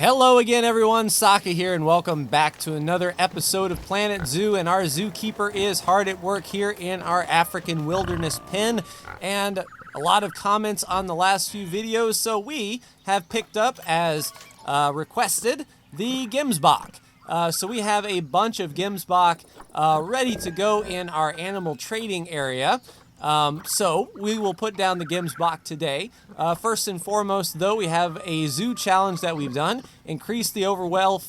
Hello again, everyone. Saka here, and welcome back to another episode of Planet Zoo. And our zookeeper is hard at work here in our African wilderness pen. And a lot of comments on the last few videos, so we have picked up, as requested, the Gemsbok. So we have a bunch of Gemsbok ready to go in our animal trading area. So we will put down the Gemsbok today. First and foremost, though, we have a zoo challenge that we've done. Increase the overall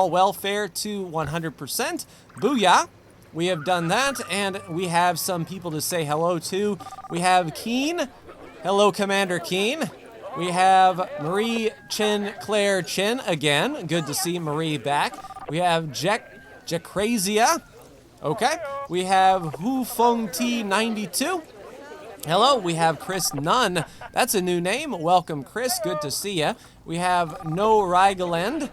welfare to 100%. Booyah! We have done that, and we have some people to say hello to. We have Keen. Hello, Commander Keen. We have Marie Claire Chin again. Good to see Marie back. We have Jacrazia. Okay. We have Hu Feng T92. Hello. We have Chris Nunn. That's a new name. Welcome, Chris. Good to see ya. We have No Rigalend.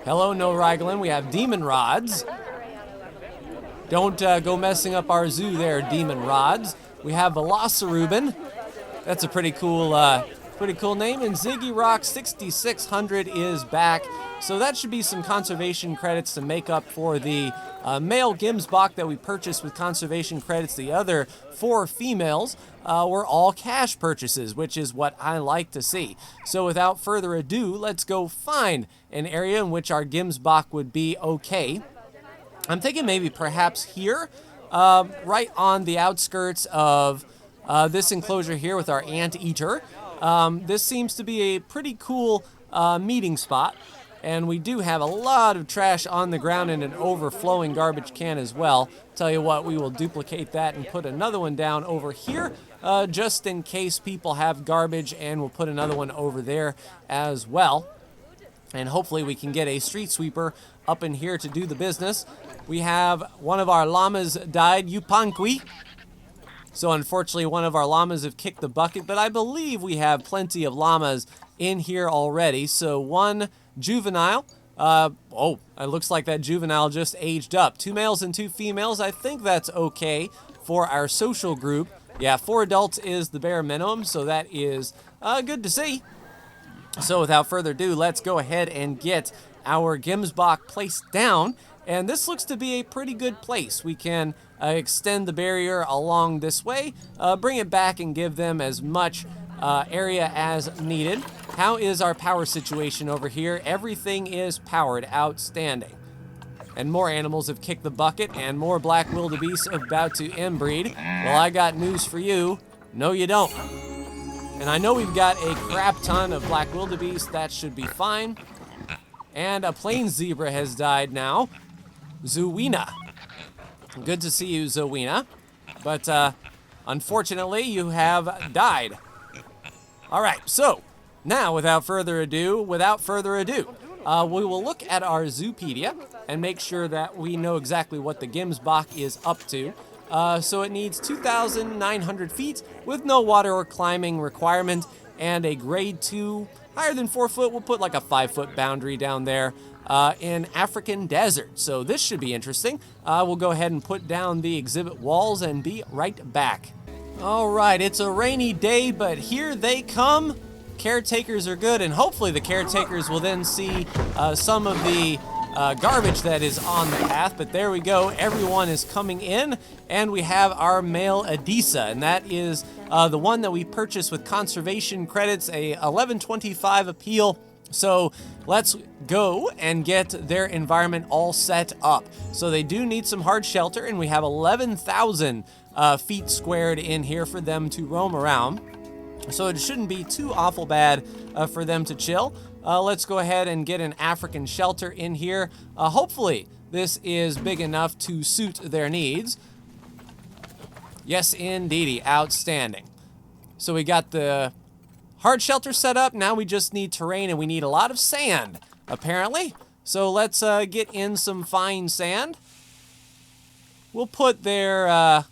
Hello, No Rigalend. We have Demon Rods. Don't go messing up our zoo there, Demon Rods. We have Velociruben. That's a pretty cool name. And Ziggy Rock 6600 is back. So that should be some conservation credits to make up for the male Gemsbok that we purchased with conservation credits. The other 4 females were all cash purchases, which is what I like to see. So without further ado, let's go find an area in which our Gemsbok would be okay. I'm thinking maybe perhaps here, right on the outskirts of this enclosure here with our anteater. This seems to be a pretty cool meeting spot, and we do have a lot of trash on the ground and an overflowing garbage can as well. Tell you what, we will duplicate that and put another one down over here, just in case people have garbage, and we'll put another one over there as well. And hopefully we can get a street sweeper up in here to do the business. We have one of our llamas died, Yupankwi. So unfortunately, one of our llamas have kicked the bucket, but I believe we have plenty of llamas in here already. So one juvenile. Oh, it looks like that juvenile just aged up. 2 males and 2 females. I think that's okay for our social group. Yeah, 4 adults is the bare minimum, so that is good to see. So without further ado, let's go ahead and get our Gemsbok placed down. And this looks to be a pretty good place. We can extend the barrier along this way, bring it back and give them as much area as needed. How is our power situation over here? Everything is powered. Outstanding. And more animals have kicked the bucket, and more black wildebeest about to inbreed. Well, I got news for you. No, you don't. And I know we've got a crap ton of black wildebeest. That should be fine. And a plains zebra has died now. Zuwina. Good to see you, Zuwina. But unfortunately, you have died. All right, so now without further ado, we will look at our Zoopedia and make sure that we know exactly what the Gemsbok is up to. So it needs 2,900 feet with no water or climbing requirement, and a grade 2, higher than 4 foot. We'll put like a 5-foot boundary down there in African desert. So this should be interesting. We'll go ahead and put down the exhibit walls and be right back. All right, it's a rainy day, but here they come. Caretakers are good, and hopefully the caretakers will then see some of the garbage that is on the path. But there we go. Everyone is coming in, and we have our male Adisa, and that is the one that we purchased with conservation credits, a 1125 appeal. So let's go and get their environment all set up. So they do need some hard shelter, and we have 11,000 feet squared in here for them to roam around. So it shouldn't be too awful bad for them to chill. Let's go ahead and get an African shelter in here. Hopefully this is big enough to suit their needs. Yes, indeedy. Outstanding. So we got the hard shelter set up. Now we just need terrain, and we need a lot of sand, apparently. So let's get in some fine sand. We'll put their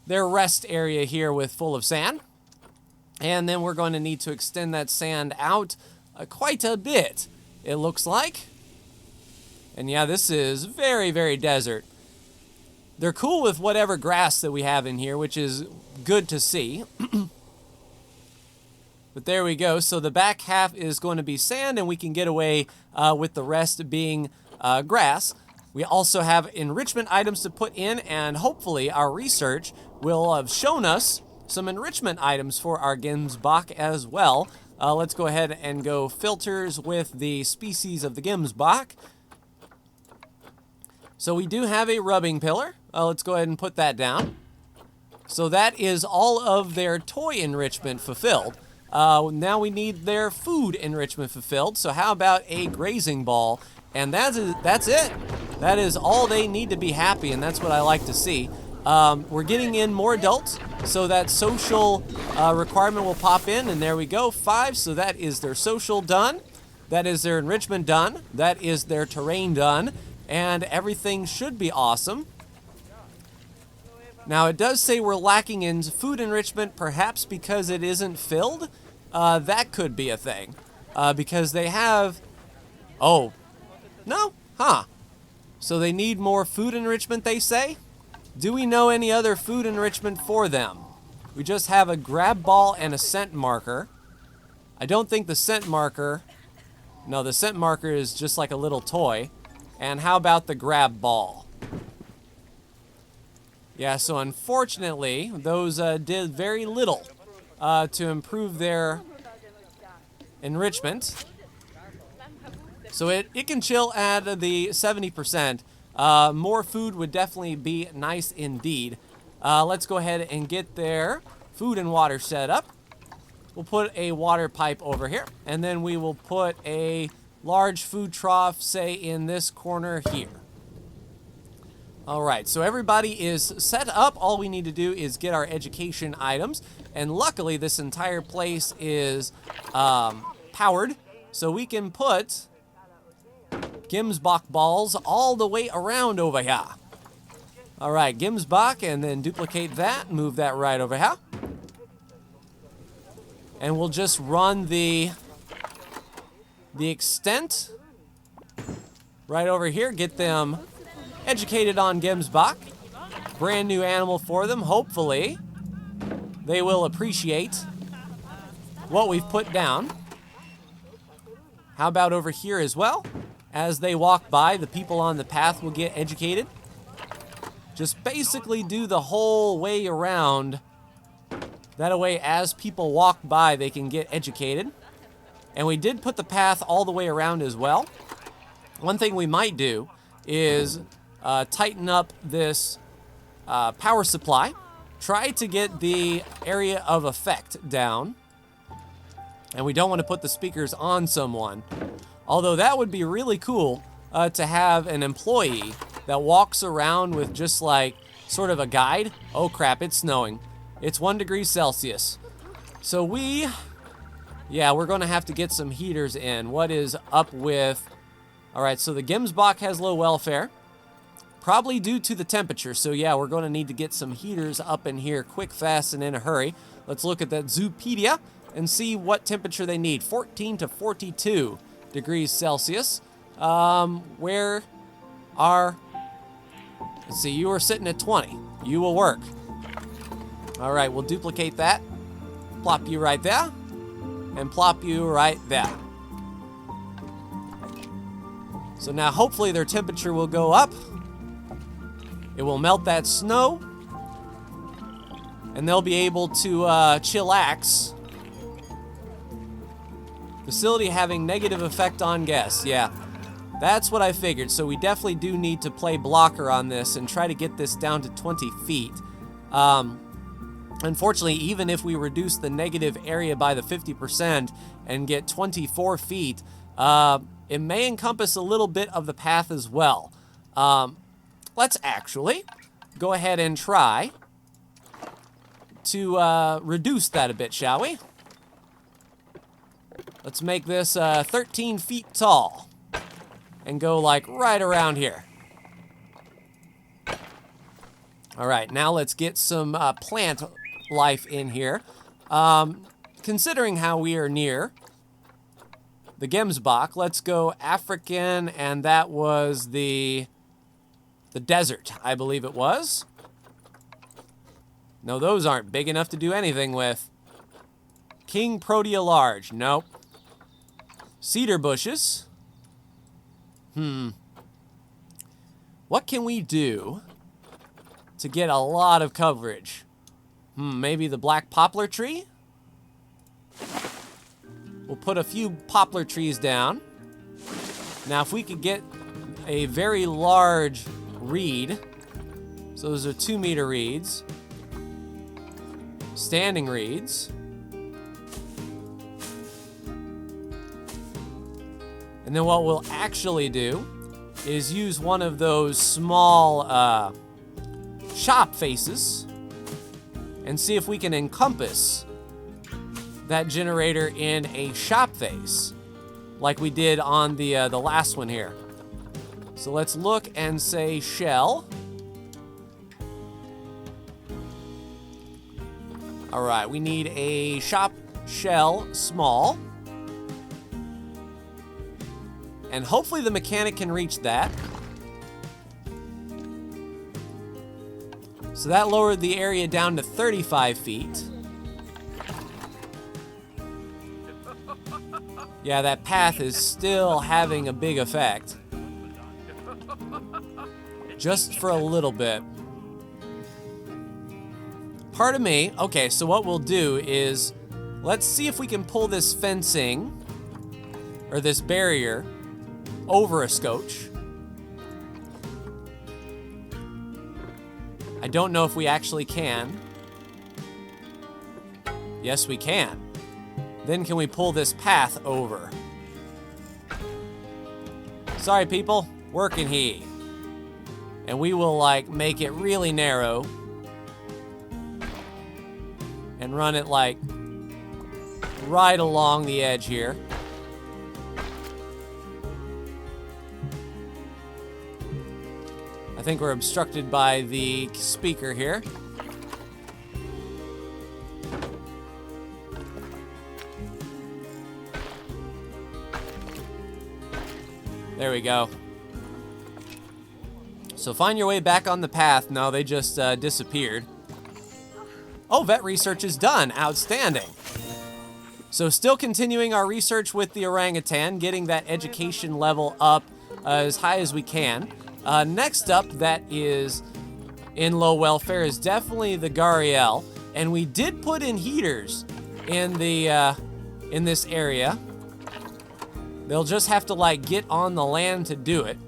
rest area here with full of sand. And then we're going to need to extend that sand out quite a bit, it looks like. And yeah, this is very, very desert. They're cool with whatever grass that we have in here, which is good to see. But there we go. So the back half is going to be sand, and we can get away with the rest being grass. We also have enrichment items to put in, and hopefully our research will have shown us some enrichment items for our Gemsbok as well. Let's go ahead and go filters with the species of the Gemsbok. So we do have a rubbing pillar. Let's go ahead and put that down. So that is all of their toy enrichment fulfilled. Now we need their food enrichment fulfilled. So how about a grazing ball? And that's it. That is all they need to be happy, and that's what I like to see. We're getting in more adults, so that social requirement will pop in, and there we go, 5. So that is their social done. That is their enrichment done. That is their terrain done. And everything should be awesome. Now, it does say we're lacking in food enrichment, perhaps because it isn't filled. That could be a thing. Because they have... Oh. No? Huh. So they need more food enrichment, they say? Do we know any other food enrichment for them? We just have a grab ball and a scent marker. I don't think the scent marker... No, the scent marker is just like a little toy. And how about the grab ball? Yeah, so unfortunately, those did very little to improve their enrichment. So it can chill at the 70%. More food would definitely be nice indeed. Let's go ahead and get their food and water set up. We'll put a water pipe over here, and then we will put a large food trough, say, in this corner here. All right, so everybody is set up. All we need to do is get our education items, and luckily this entire place is powered, so we can put Gemsbok balls all the way around over here. All right, Gemsbok, and then duplicate that, move that right over here. And we'll just run the extent right over here, get them educated on Gemsbok. Brand new animal for them. Hopefully they will appreciate what we've put down. How about over here as well? As they walk by, the people on the path will get educated. Just basically do the whole way around. That way, as people walk by, they can get educated. And we did put the path all the way around as well. One thing we might do is tighten up this power supply. Try to get the area of effect down. And we don't want to put the speakers on someone. Although that would be really cool to have an employee that walks around with just like sort of a guide. Oh crap, it's snowing. It's 1 degree Celsius. So we're going to have to get some heaters in. What is up with... All right, so the Gemsbok has low welfare. Probably due to the temperature. So yeah, we're going to need to get some heaters up in here quick, fast, and in a hurry. Let's look at that Zoopedia and see what temperature they need. 14 to 42 degrees Celsius. Where are... Let's see, you are sitting at 20. You will work. All right, we'll duplicate that. Plop you right there. And plop you right there. So now hopefully their temperature will go up. It will melt that snow. And they'll be able to chillax. Facility having negative effect on guests. Yeah, that's what I figured. So we definitely do need to play blocker on this and try to get this down to 20 feet. Unfortunately, even if we reduce the negative area by the 50% and get 24 feet, it may encompass a little bit of the path as well. Let's actually go ahead and try to reduce that a bit, shall we? Let's make this 13 feet tall and go like right around here. All right, now let's get some plant life in here. Considering how we are near the Gemsbok, let's go African, and that was the desert, I believe it was. No, those aren't big enough to do anything with. King Protea large. Nope. Cedar bushes. What can we do to get a lot of coverage? Maybe the black poplar tree? We'll put a few poplar trees down. Now, if we could get a very large reed, so those are 2-meter reeds, standing reeds, and then what we'll actually do is use one of those small shop faces and see if we can encompass that generator in a shop face like we did on the last one here. So let's look and say shell. All right, we need a shop shell small. And hopefully the mechanic can reach that. So that lowered the area down to 35 feet. Yeah, that path is still having a big effect. Just for a little bit. Pardon me. Okay, so what we'll do is, let's see if we can pull this fencing, or this barrier, over a scotch. I don't know if we actually can. Yes, we can. Then can we pull this path over? Sorry, people. Working here. And we will, like, make it really narrow. And run it, like, right along the edge here. I think we're obstructed by the speaker here. There we go. So find your way back on the path. No, they just disappeared. Oh, vet research is done. Outstanding. So still continuing our research with the orangutan, getting that education level up as high as we can. Next up, that is in low welfare, is definitely the Gharial, and we did put in heaters in the in this area. They'll just have to like get on the land to do it.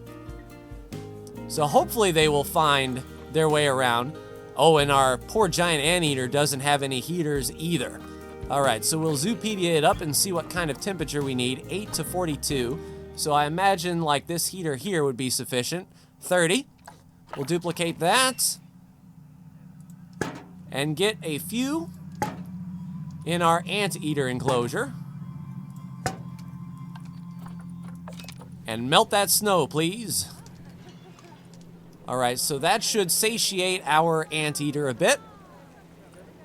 So hopefully they will find their way around. Oh, and our poor giant anteater doesn't have any heaters either. All right, so we'll Zoopedia it up and see what kind of temperature we need. 8 to 42. So I imagine like this heater here would be sufficient. 30. We'll duplicate that. And get a few in our anteater enclosure. And melt that snow, please. All right, so that should satiate our anteater a bit.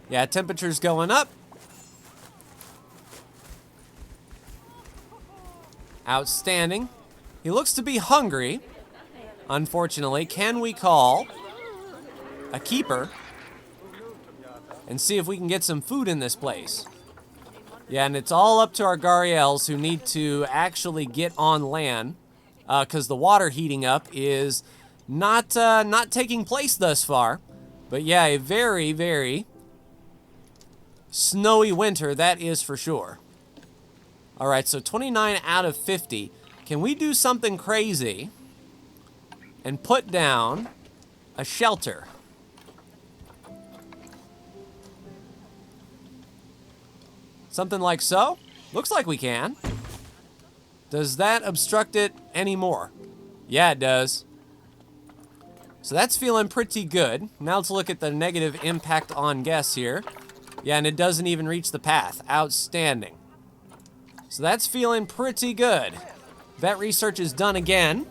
Yeah, temperature's going up. Outstanding. He looks to be hungry. Unfortunately, can we call a keeper and see if we can get some food in this place? Yeah, and it's all up to our Gharials who need to actually get on land because the water heating up is not taking place thus far. But yeah, a very, very snowy winter, that is for sure. All right, so 29 out of 50. Can we do something crazy and put down a shelter? Something like so? Looks like we can. Does that obstruct it anymore? Yeah, it does. So that's feeling pretty good. Now let's look at the negative impact on guests here. Yeah, and it doesn't even reach the path. Outstanding. So that's feeling pretty good. Vet research is done again.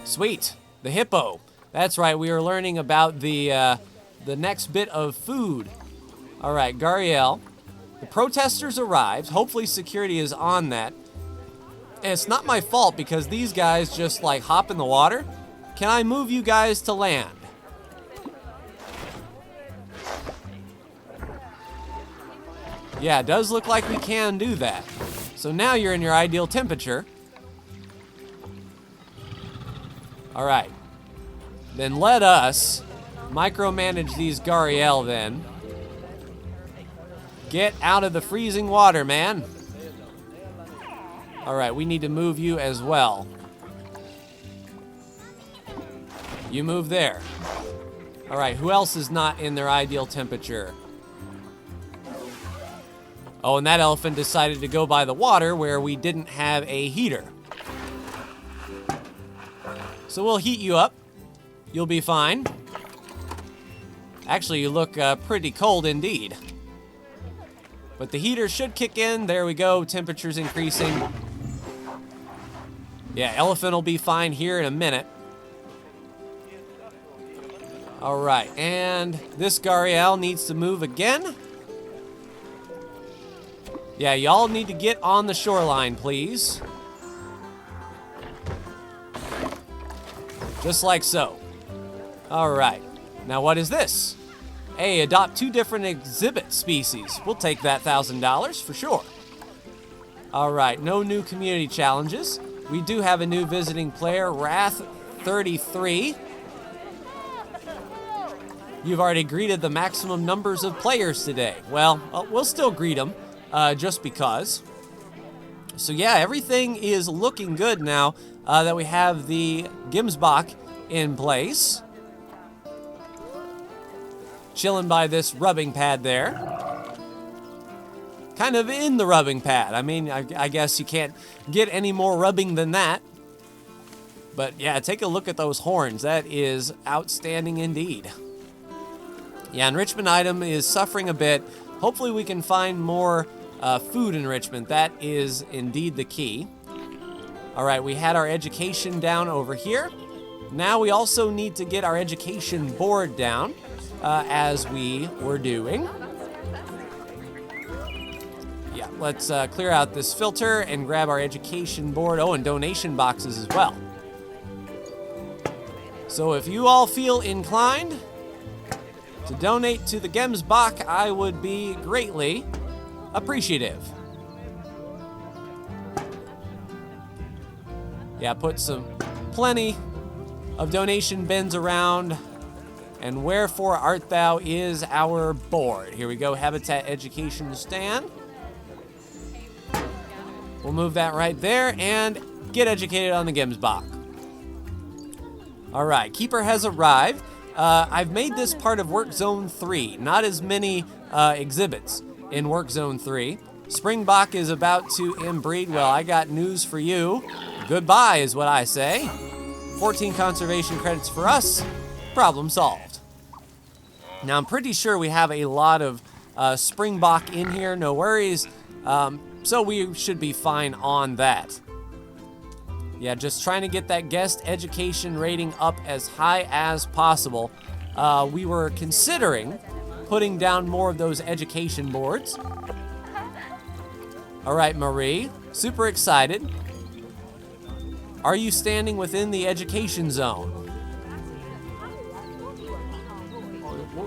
Sweet. The hippo. That's right, we were learning about the next bit of food. All right, Gharial. The protesters arrived. Hopefully security is on that. And it's not my fault because these guys just like hop in the water. Can I move you guys to land? Yeah, it does look like we can do that. So now you're in your ideal temperature. All right. Then let us micromanage these Gariel then. Get out of the freezing water, man. All right, we need to move you as well. You move there. All right, who else is not in their ideal temperature? Oh, and that elephant decided to go by the water where we didn't have a heater. So we'll heat you up. You'll be fine. Actually, you look pretty cold indeed. But the heater should kick in. There we go. Temperature's increasing. Yeah, elephant will be fine here in a minute. All right, and this Gariel needs to move again. Yeah, y'all need to get on the shoreline, please. Just like so. All right, now what is this? Hey, adopt 2 different exhibit species. We'll take that $1,000 for sure. All right, no new community challenges. We do have a new visiting player, Wrath33. You've already greeted the maximum numbers of players today. Well, we'll still greet them, just because. So yeah, everything is looking good now that we have the Gemsbok in place. Chilling by this rubbing pad there. Kind of in the rubbing pad. I mean, I guess you can't get any more rubbing than that. But yeah, take a look at those horns. That is outstanding indeed. Yeah, enrichment item is suffering a bit. Hopefully we can find more food enrichment. That is indeed the key. All right, we had our education down over here. Now we also need to get our education board down, as we were doing. Yeah, let's clear out this filter and grab our education board. Oh, and donation boxes as well. So if you all feel inclined to donate to the Gemsbok, I would be greatly appreciative. Yeah, put plenty of donation bins around. And wherefore art thou is our board. Here we go, Habitat Education Stand. We'll move that right there and get educated on the Gemsbok. All right, Keeper has arrived. I've made this part of Work Zone 3. Not as many exhibits in Work Zone 3. Springbok is about to inbreed. Well, I got news for you. Goodbye is what I say. 14 conservation credits for us. Problem solved. Now, I'm pretty sure we have a lot of Springbok in here. No worries. So we should be fine on that. Yeah, just trying to get that guest education rating up as high as possible. We were considering putting down more of those education boards. All right, Marie, super excited. Are you standing within the education zone?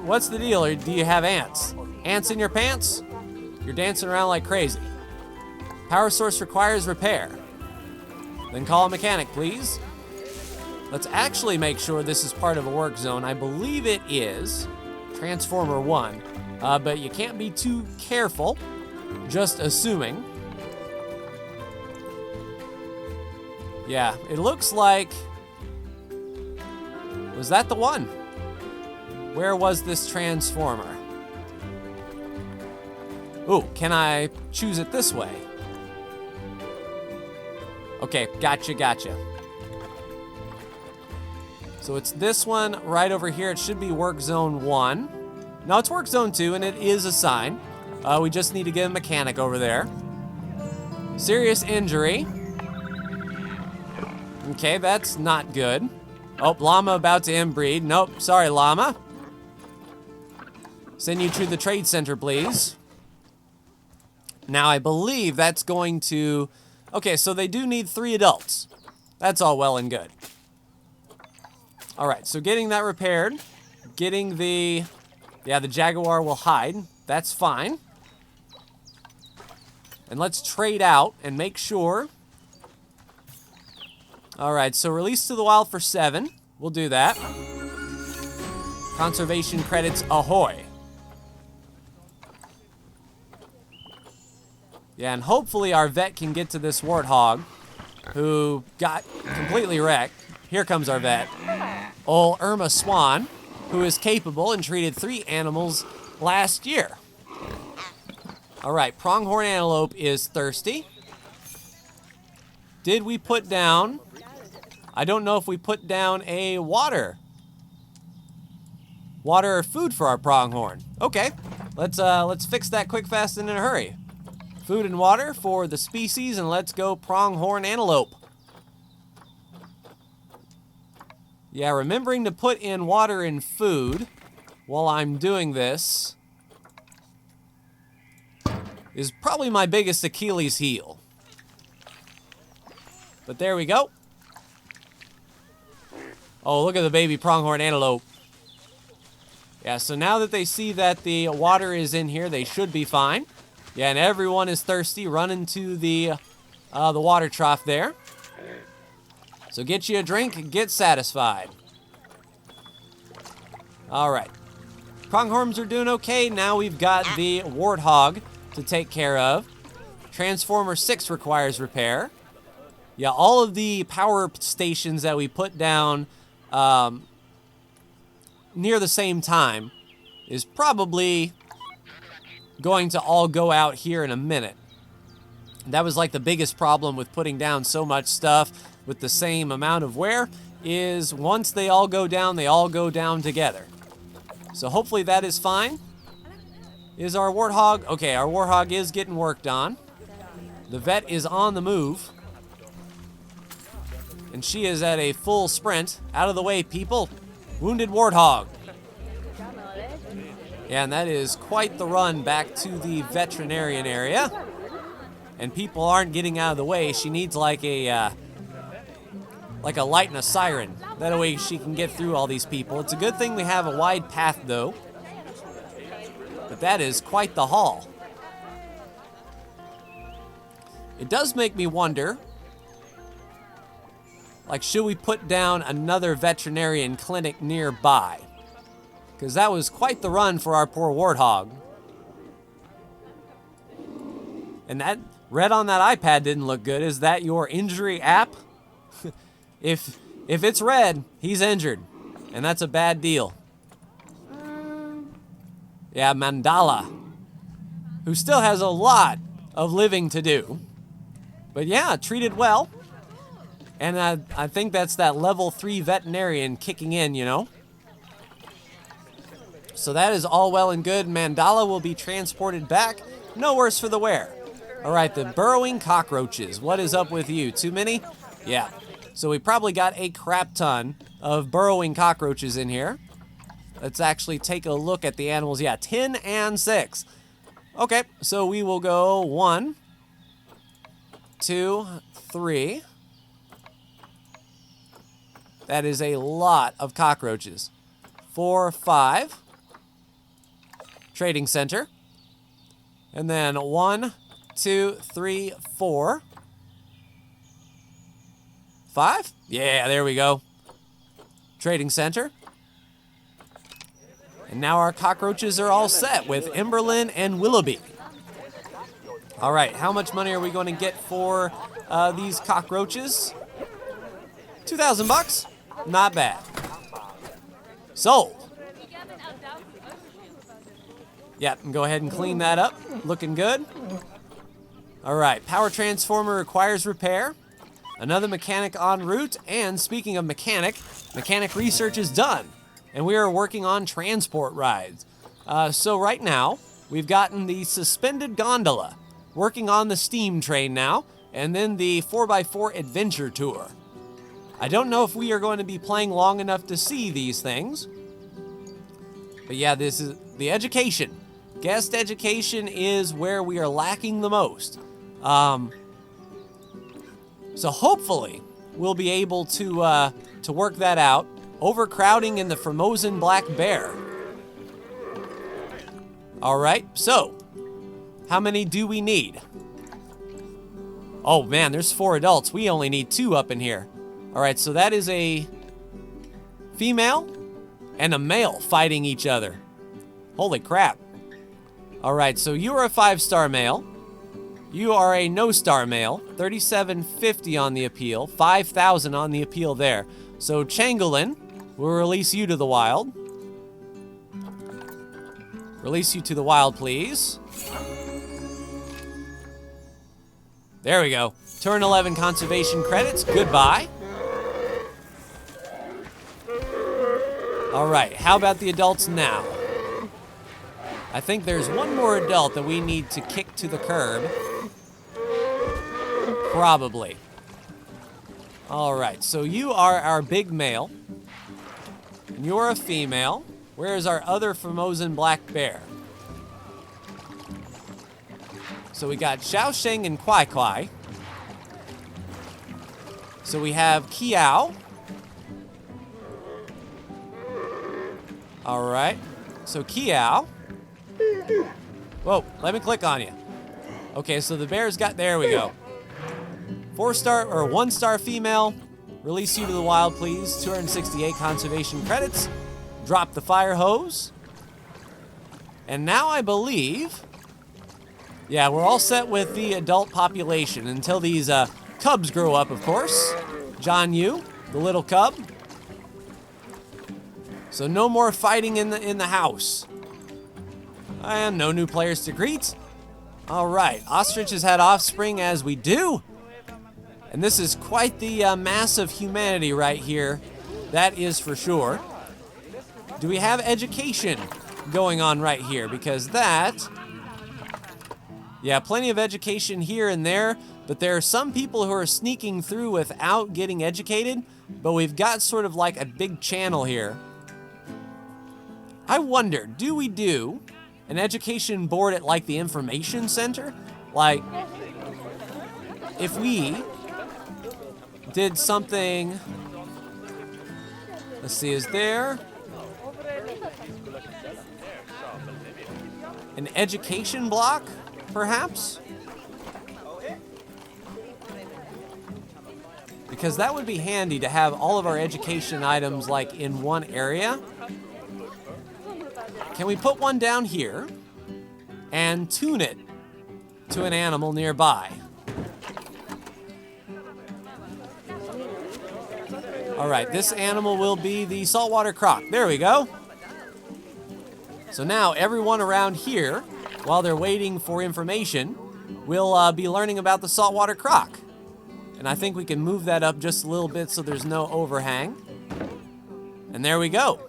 What's the deal? Or do you have ants? Ants in your pants? You're dancing around like crazy. Power source requires repair. Then call a mechanic, please. Let's actually make sure this is part of a work zone. I believe it is. Transformer 1. But you can't be too careful. Just assuming. Yeah, it looks like... Was that the one? Where was this transformer? Ooh, can I choose it this way? Okay, gotcha. So it's this one right over here. It should be Work Zone 1. No, it's Work Zone 2, and it is assigned. We just need to get a mechanic over there. Serious injury. Okay, that's not good. Oh, llama about to inbreed. Nope, sorry, llama. Send you to the trade center, please. Now, I believe that's going to... Okay, so they do need 3 adults. That's all well and good. All right, so getting that repaired. Getting the... Yeah, the Jaguar will hide. That's fine. And let's trade out and make sure. All right, so release to the wild for 7. We'll do that. Conservation credits ahoy. Yeah, and hopefully our vet can get to this warthog who got completely wrecked. Here comes our vet. Old Irma Swan, who is capable and treated 3 animals last year. All right, pronghorn antelope is thirsty. Did we put down... I don't know if we put down a water or food for our pronghorn. Okay, let's fix that quick, fast, and in a hurry. Food and water for the species, and let's go pronghorn antelope. Yeah, remembering to put in water and food while I'm doing this is probably my biggest Achilles heel. But there we go. Oh, look at the baby pronghorn antelope. Yeah, so now that they see that the water is in here, they should be fine. Yeah, and everyone is thirsty. Run into the water trough there. So get you a drink and get satisfied. All right. Pronghorns are doing okay. Now we've got the warthog to take care of. Transformer 6 requires repair. Yeah, all of the power stations that we put down near the same time is probably going to all go out here in a minute. That was like the biggest problem with putting down so much stuff with the same amount of wear, is once they all go down together. So hopefully that is fine. Is our warthog? Okay, our warthog is getting worked on. The vet is on the move. And she is at a full sprint. Out of the way, people. Wounded warthog. Yeah, and that is quite the run back to the veterinarian area. And people aren't getting out of the way. She needs like a light and a siren. That way she can get through all these people. It's a good thing we have a wide path, though. But that is quite the haul. It does make me wonder, like, should we put down another veterinarian clinic nearby? Because that was quite the run for our poor warthog. And that red on that iPad didn't look good. Is that your injury app? If it's red, he's injured. And that's a bad deal. Yeah, Mandala, who still has a lot of living to do. But yeah, treated well. And I think that's that level 3 veterinarian kicking in, you know. So that is all well and good. Mandala will be transported back. No worse for the wear. All right, the burrowing cockroaches. What is up with you? Too many? Yeah. So we probably got a crap ton of burrowing cockroaches in here. Let's actually take a look at the animals. Yeah, 10 and 6. Okay, so we will go 1, 2, 3. That is a lot of cockroaches. 4, 5. Trading center. And then 1, 2, 3, 4. 5? Yeah, there we go. Trading center. And now our cockroaches are all set with Emberlyn and Willoughby. All right, how much money are we going to get for these cockroaches? 2,000 bucks? Not bad. Sold. Yeah, and go ahead and clean that up. Looking good. All right, power transformer requires repair. Another mechanic en route. And speaking of mechanic research is done. And we are working on transport rides. So right now, we've gotten the suspended gondola, working on the steam train now, and then the 4x4 adventure tour. I don't know if we are going to be playing long enough to see these things. But yeah, this is the education. Guest education is where we are lacking the most. So hopefully, we'll be able to work that out. Overcrowding in the Formosan Black Bear. All right, so how many do we need? Oh man, there's 4 adults. We only need 2 up in here. All right, so that is a female and a male fighting each other. Holy crap. All right, so you are a 5-star male. You are a no-star male. 3750 on the appeal. 5,000 on the appeal there. So Changelin, we'll release you to the wild. Release you to the wild, please. There we go. Turn 11 conservation credits. Goodbye. All right, how about the adults now? I think there's one more adult that we need to kick to the curb. Probably. All right, so you are our big male. And you're a female. Where is our other Formosan black bear? So we got Xiaosheng and Kwai Kwai. So we have Kiao. All right. So Kiao. Whoa, let me click on you. Okay, so the bear's got, there we go. 4-star or 1-star female. Release you to the wild, please. 268 conservation credits. Drop the fire hose. And now I believe, yeah, we're all set with the adult population until these cubs grow up, of course. John Yu, the little cub. So no more fighting in the house. And no new players to greet. All right, Ostrich has had offspring, as we do. And this is quite the mass of humanity right here. That is for sure. Do we have education going on right here? Because that, yeah, plenty of education here and there, but there are some people who are sneaking through without getting educated, but we've got sort of like a big channel here. I wonder, do we do an education board at like the information center? Like, if we did something, let's see, is there an education block, perhaps? Because that would be handy to have all of our education items like in one area. Can we put one down here and tune it to an animal nearby? All right, this animal will be the saltwater croc. There we go. So now everyone around here, while they're waiting for information, will be learning about the saltwater croc. And I think we can move that up just a little bit so there's no overhang. And there we go.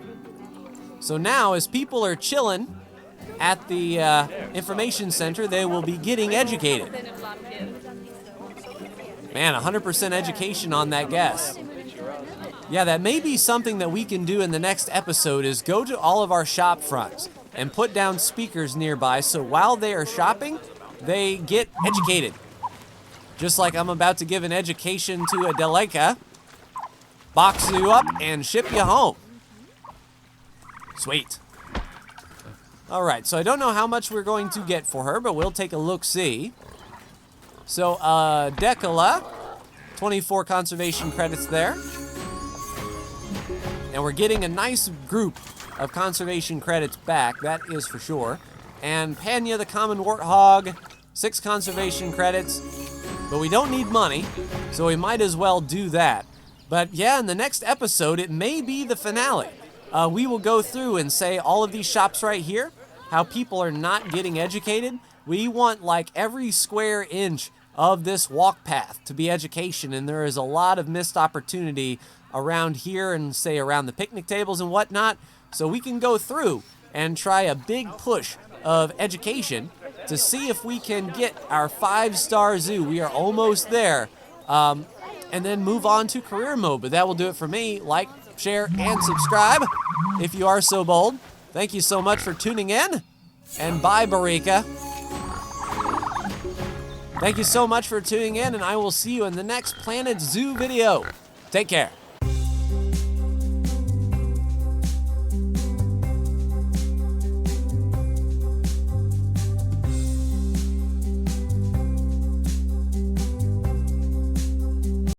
So now, as people are chilling at the information center, they will be getting educated. Man, 100% education on that guess. Yeah, that may be something that we can do in the next episode, is go to all of our shop fronts and put down speakers nearby so while they are shopping, they get educated. Just like I'm about to give an education to a Deleka, box you up and ship you home. Sweet. All right, so I don't know how much we're going to get for her, but we'll take a look-see. So, Decala, 24 conservation credits there. And we're getting a nice group of conservation credits back, that is for sure. And Panya, the common warthog, 6 conservation credits. But we don't need money, so we might as well do that. But yeah, in the next episode, it may be the finale. We will go through and say all of these shops right here, how people are not getting educated. We want like every square inch of this walk path to be education, and there is a lot of missed opportunity around here and say around the picnic tables and whatnot. So we can go through and try a big push of education to see if we can get our 5-star zoo. We are almost there. And then move on to career mode. But that will do it for me. Like, share, and subscribe if you are so bold. Thank you so much for tuning in. And bye, Barika. Thank you so much for tuning in, and I will see you in the next Planet Zoo video. Take care.